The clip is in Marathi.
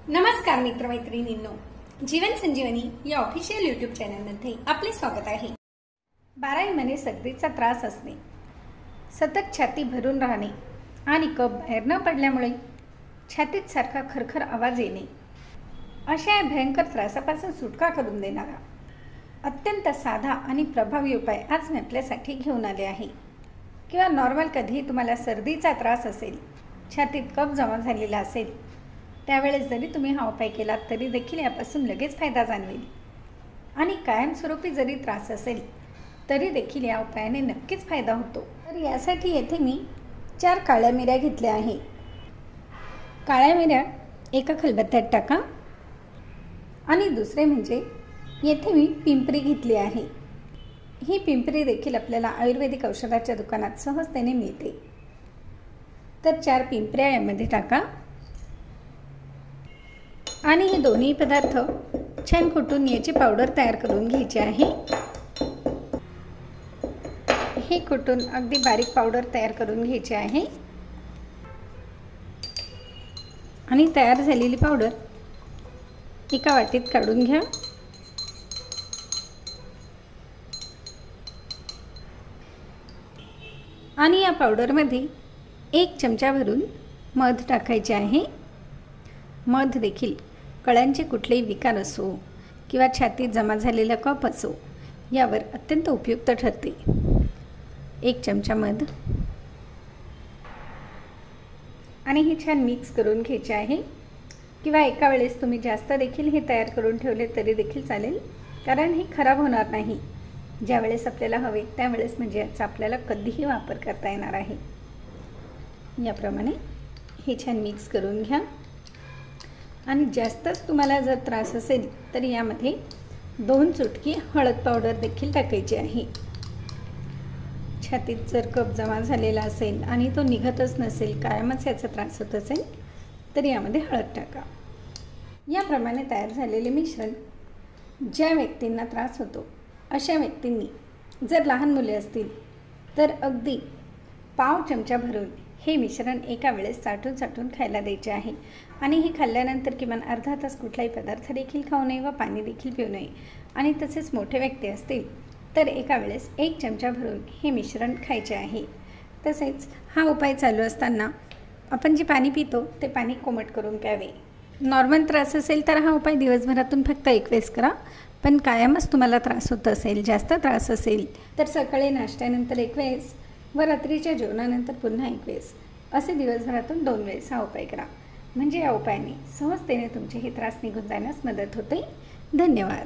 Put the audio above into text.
नमस्कार मित्रमैत्रिणींनो, जीवन संजीवनी या ऑफिशियल यूट्यूब चॅनलमध्ये आपले स्वागत आहे। 12 महिने सर्दीचा त्रास असणे, सतत छाती भरून राहणे आणि कफ बाहेर न पडल्यामुळे छातीत सारखा खरखर आवाज येणे, अशा भयंकर त्रासापासून सुटका करून देणारा अत्यंत साधा आणि प्रभावी उपाय आज मी आपल्यासाठी घेऊन आले आहे। किंवा नॉर्मल कधीही तुम्हाला सर्दीचा त्रास असेल, छातीत कफ जमा झालेला असेल, त्यावेळेस जरी तुम्ही हा उपाय केलात तरी देखील यापासून लगेच फायदा जाणवेल। आणि कायमस्वरूपी जरी त्रास असेल तरी देखील या उपायाने नक्कीच फायदा होतो। तर यासाठी येथे मी 4 काळ्या मिऱ्या घेतल्या आहे। काळ्या मिऱ्या एका खलबत्त्यात टाका। आणि दुसरे म्हणजे येथे मी पिंपरी घेतली आहे। ही पिंपरी देखील आपल्याला आयुर्वेदिक औषधाच्या दुकानात सहजतेने मिळते। तर 4 पिंपऱ्या यामध्ये टाका आणि हे दोन्ही पदार्थ छान कुटून याची पावडर तयार करून घ्यायची आहे। हे कुटून अगदी बारीक पावडर तयार करून घ्यायची आहे। आणि तयार झालेली पावडर एका वाटीत काढून घ्या। आणि या पावडरमध्ये 1 चमचा भरून मध टाकायचे आहे। मध देखील कळ्यांचे कुठलेही विकार असो किंवा छातीत जमा झालेला कफ असो यावर अत्यंत उपयुक्त ठरते। 1 चमचा मध आणि हे छान मिक्स करून घ्यायचे आहे। किंवा एका वेळेस तुम्ही जास्त देखील हे तयार करून ठेवले तरी देखील चालेल, कारण हे खराब होणार नाही। ज्या वेळेस आपल्याला हवे त्यावेळेस म्हणजे याचा आपल्याला कधीही वापर करता येणार आहे। याप्रमाणे हे छान मिक्स करून घ्या। आणि जास्तच तुम्हाला जर त्रास असेल तर यामध्ये 2 चुटकी हळद पावडर देखील टाकायची आहे। छातीत जर कफ जमा झालेला असेल आणि तो निघतच नसेल, कायमच याचा त्रास होत असेल तर यामध्ये हळद टाका। याप्रमाणे तयार झालेले मिश्रण ज्या व्यक्तींना त्रास होतो अशा व्यक्तींनी, जर लहान मुले असतील तर अगदी पाव चमचा भरून हे मिश्रण एका वेळेस चाटून खायला द्यायचे आहे। आणि हे खाल्ल्यानंतर किमान अर्धा तास कुठलाही पदार्थ देखील खाऊ नये व पाणी देखील पिऊ नये। आणि तसेच मोठे व्यक्ती असतील तर एका वेळेस 1 चमचा भरून हे मिश्रण खायचे आहे। तसेच हा उपाय चालू असताना आपण जे पाणी पितो ते पाणी कोमट करून प्यावे। नॉर्मल त्रास असेल तर हा उपाय दिवसभरातून फक्त 1 वेळेस करा, पण कायमच तुम्हाला त्रास होत असेल, जास्त त्रास असेल तर सकाळी नाश्त्यानंतर 1 वेळेस व रात्रीच्या जेवणानंतर पुन्हा 1 वेळेस, असे दिवसभरातून 2 वेळेस हा उपाय करा। म्हणजे या उपायाने सहजतेने तुमचे हे त्रास निघून जाण्यास मदत होते। धन्यवाद।